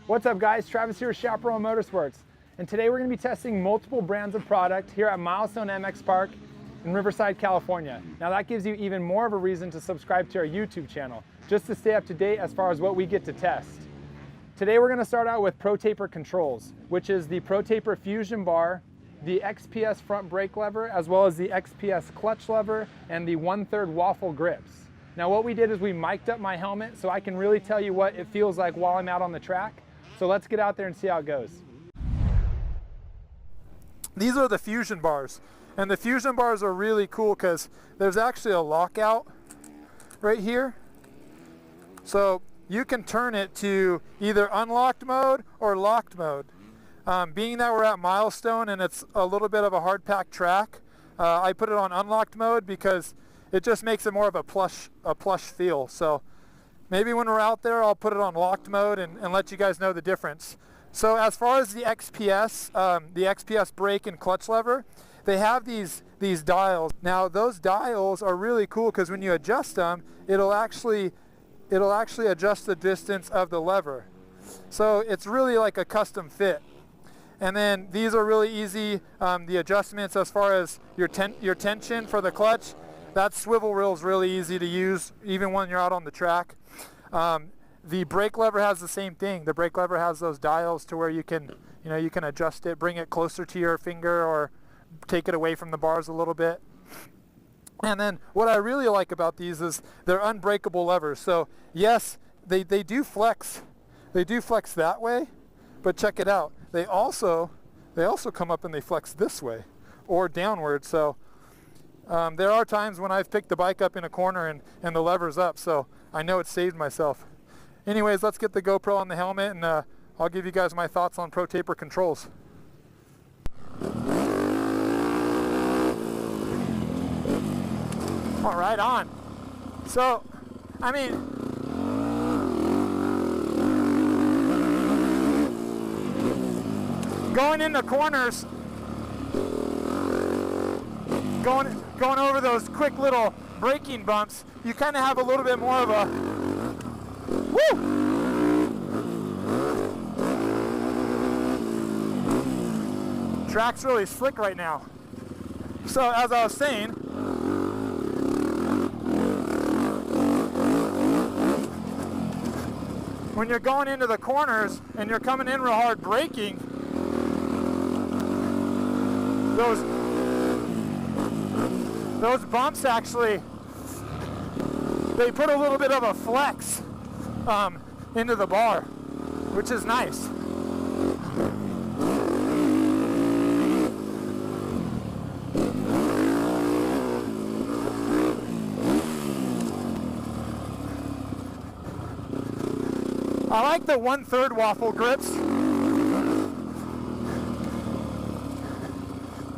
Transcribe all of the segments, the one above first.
What's up guys, Travis here with Chaparral Motorsports, and today we're going to be testing multiple brands of product here at Milestone MX Park in Riverside, California. Now that gives you even more of a reason to subscribe to our YouTube channel, just to stay up to date as far as what we get to test. Today we're going to start out with Pro Taper controls, which is the Pro Taper Fusion bar, the XPS front brake lever, as well as the XPS clutch lever, and the 1/3 Waffle Grips. Now what we did is we mic'd up my helmet so I can really tell you what it feels like while I'm out on the track. So let's get out there and see how it goes. These are the Fusion bars, and the Fusion bars are really cool because there's actually a lockout right here. So you can turn it to either unlocked mode or locked mode. Being that we're at Milestone and it's a little bit of a hard pack track, I put it on unlocked mode because it just makes it more of a plush feel. So maybe when we're out there, I'll put it on locked mode and let you guys know the difference. So as far as the XPS brake and clutch lever, they have these dials. Now those dials are really cool because when you adjust them, it'll actually adjust the distance of the lever. So it's really like a custom fit. And then these are really easy. The adjustments as far as your tension for the clutch, that swivel reel is really easy to use even when you're out on the track. The brake lever has the same thing. The brake lever has those dials to where you can adjust it, bring it closer to your finger or take it away from the bars a little bit. And then what I really like about these is they're unbreakable levers. So yes, they do flex. They do flex that way, but check it out. They also come up and they flex this way or downward. So there are times when I've picked the bike up in a corner and the lever's up, so I know it saved myself. Anyways, let's get the GoPro on the helmet and I'll give you guys my thoughts on Pro Taper controls. All right, on. So, I mean, going into corners, going over those quick little braking bumps, you kind of have a little bit more of a woo! Track's really slick right now. So as I was saying, when you're going into the corners and you're coming in real hard braking, those bumps actually, they put a little bit of a flex into the bar, which is nice. I like the 1/3 Waffle Grips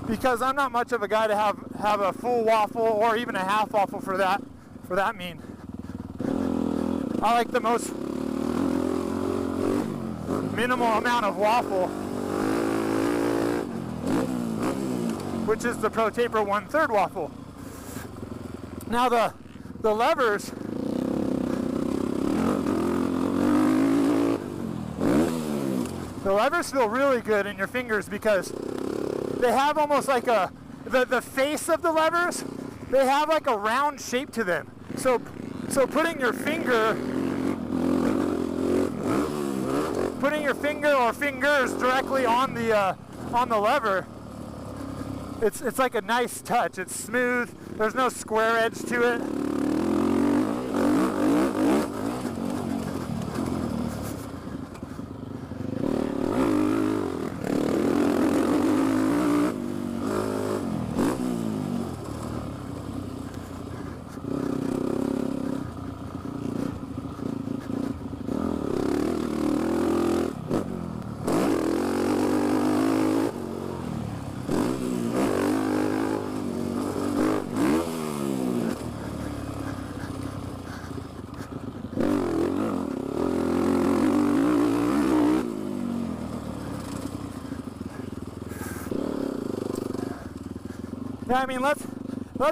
because I'm not much of a guy to have a full waffle or even a half waffle for that mean. I like the most minimal amount of waffle, which is the Pro Taper 1/3 waffle. Now the levers, feel really good in your fingers because they have almost like the face of the levers, they have like a round shape to them. So putting your finger or fingers directly on the lever, it's like a nice touch. It's smooth. There's no square edge to it. Yeah, I mean, let's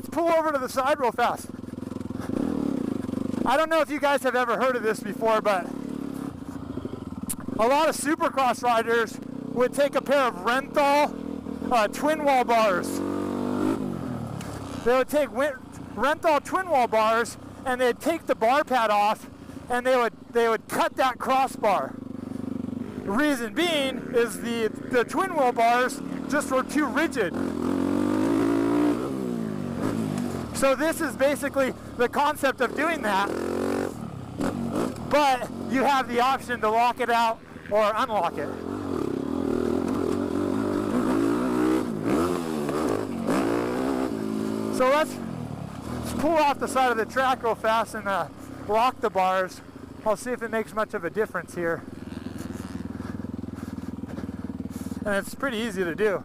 pull over to the side real fast. I don't know if you guys have ever heard of this before, but a lot of supercross riders would take a pair of Renthal twin wall bars. They would take Renthal twin wall bars and they'd take the bar pad off and they would cut that crossbar. The reason being is the twin wall bars just were too rigid. So this is basically the concept of doing that, but you have the option to lock it out or unlock it. So let's pull off the side of the track real fast and lock the bars. I'll see if it makes much of a difference here. And it's pretty easy to do.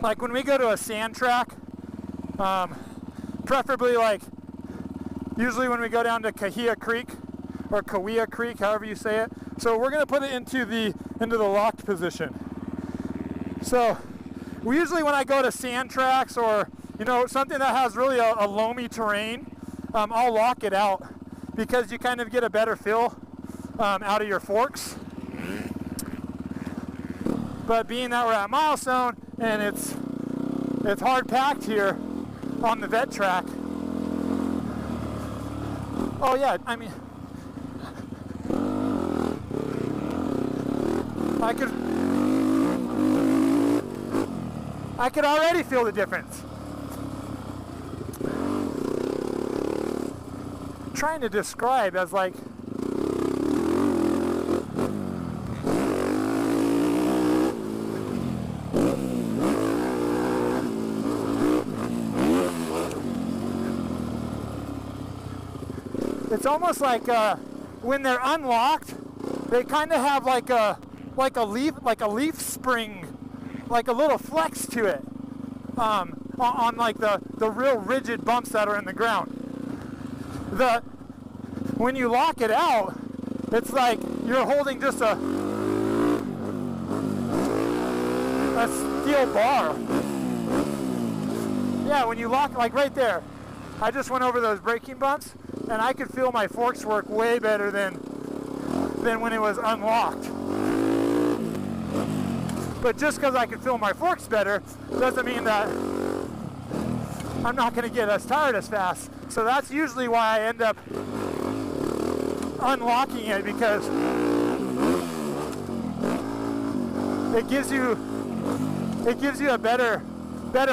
Like when we go to a sand track, preferably like usually when we go down to Kahia Creek or Kawia Creek, however you say it. So we're going to put it into the locked position. So we usually, when I go to sand tracks or something that has really a loamy terrain, I'll lock it out because you kind of get a better feel out of your forks. But being that we're at Milestone and it's hard packed here on the vet track. Oh yeah, I mean, I could already feel the difference. I'm trying to describe as like it's almost like when they're unlocked, they kind of have like a leaf spring, like a little flex to it, on like the real rigid bumps that are in the ground. When you lock it out, it's like you're holding just a steel bar. Yeah, when you lock, like right there, I just went over those braking bumps, and I could feel my forks work way better than when it was unlocked. But just because I can feel my forks better doesn't mean that I'm not going to get as tired as fast. So that's usually why I end up unlocking it, because it gives you a better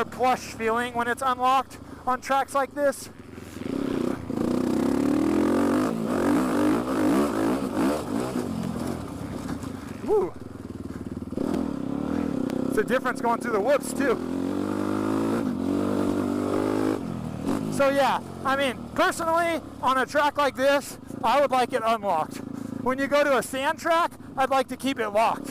plush feeling when it's unlocked on tracks like this. Woo. It's a difference going through the whoops too. So yeah, I mean, personally, on a track like this, I would like it unlocked. When you go to a sand track, I'd like to keep it locked.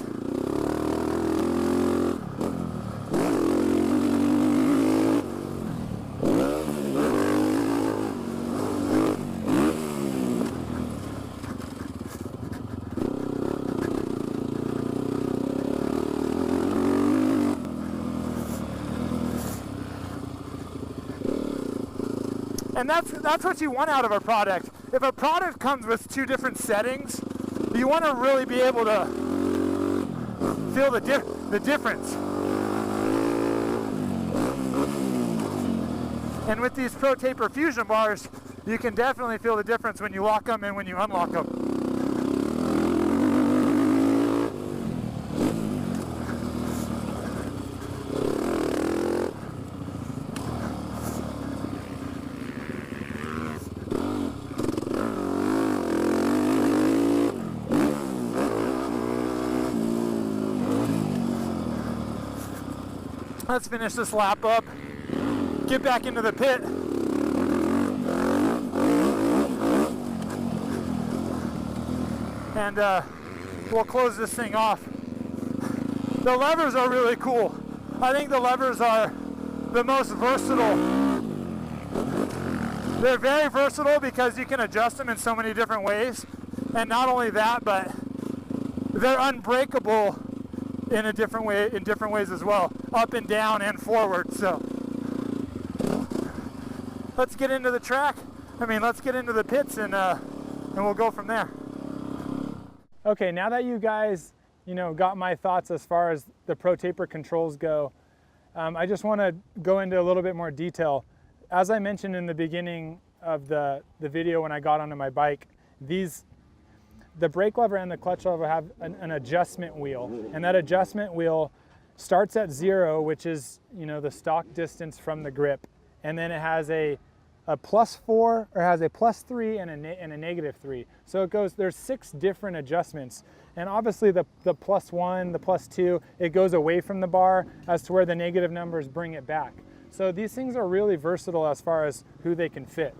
And that's what you want out of a product. If a product comes with two different settings, you want to really be able to feel the difference. And with these Pro Taper Fusion bars, you can definitely feel the difference when you lock them and when you unlock them. Let's finish this lap up, get back into the pit. And we'll close this thing off. The levers are really cool. I think the levers are the most versatile. They're very versatile because you can adjust them in so many different ways. And not only that, but they're unbreakable in different ways as well, up and down and forward. So let's get into the track. Let's get into the pits and we'll go from there. Okay, now that you guys, got my thoughts as far as the Pro Taper controls go, I just want to go into a little bit more detail. As I mentioned in the beginning of the video when I got onto my bike, the brake lever and the clutch lever have an adjustment wheel, and that adjustment wheel starts at 0, which is the stock distance from the grip, and then it has a +4, or has a +3 and a -3. So there's 6 different adjustments, and obviously the +1, the +2, it goes away from the bar as to where the negative numbers bring it back. So these things are really versatile as far as who they can fit.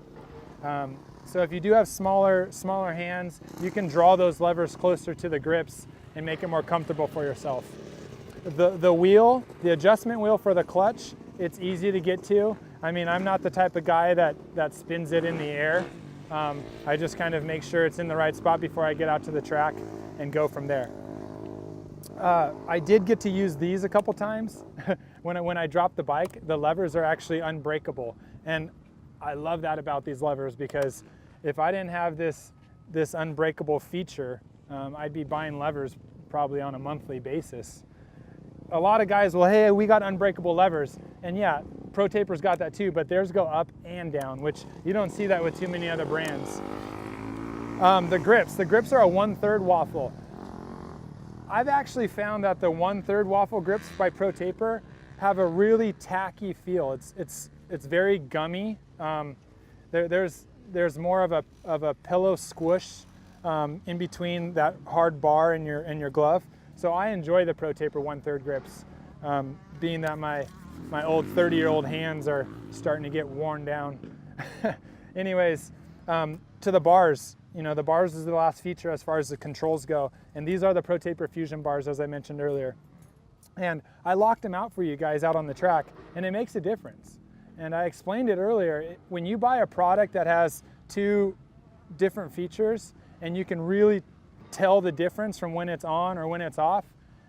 So if you do have smaller hands, you can draw those levers closer to the grips and make it more comfortable for yourself. The wheel, the adjustment wheel for the clutch, it's easy to get to. I mean, I'm not the type of guy that spins it in the air. I just kind of make sure it's in the right spot before I get out to the track and go from there. I did get to use these a couple times. When I dropped the bike, the levers are actually unbreakable. And I love that about these levers, because if I didn't have this unbreakable feature, I'd be buying levers probably on a monthly basis. A lot of guys, well, hey, we got unbreakable levers. And yeah, Pro Taper's got that too, but theirs go up and down, which you don't see that with too many other brands. The grips are a 1/3 waffle. I've actually found that the 1/3 waffle grips by Pro Taper have a really tacky feel. It's very gummy. There's more of a pillow squish in between that hard bar and your glove. So I enjoy the Pro Taper 1/3 grips, being that my old 30-year-old hands are starting to get worn down. Anyways, to the bars. The bars is the last feature as far as the controls go, and these are the Pro Taper Fusion bars, as I mentioned earlier. And I locked them out for you guys out on the track, and it makes a difference. And I explained it earlier, when you buy a product that has 2 different features and you can really tell the difference from when it's on or when it's off,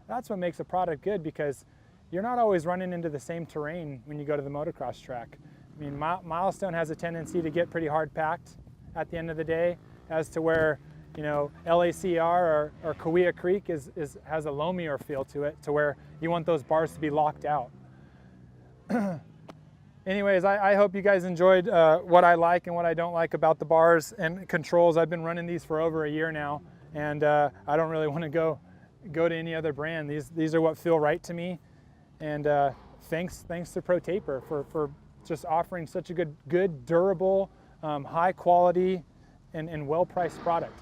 that's what makes a product good, because you're not always running into the same terrain when you go to the motocross track. I mean, Milestone has a tendency to get pretty hard packed at the end of the day, as to where, LACR or Kauai Creek has a loamier feel to it, to where you want those bars to be locked out. Anyways, I hope you guys enjoyed what I like and what I don't like about the bars and controls. I've been running these for over a year now, and I don't really want to go to any other brand. These are what feel right to me, and thanks to Pro Taper for just offering such a good durable, high quality, and well-priced product.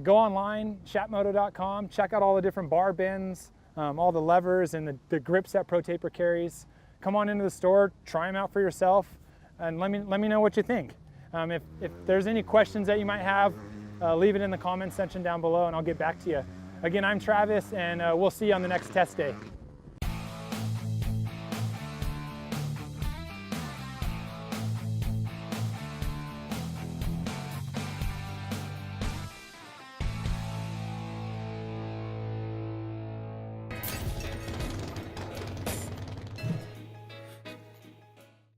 Go online, chatmoto.com, check out all the different bar bends, all the levers and the grips that Pro Taper carries. Come on into the store, try them out for yourself, and let me know what you think. If there's any questions that you might have, leave it in the comments section down below and I'll get back to you. Again, I'm Travis, and we'll see you on the next test day.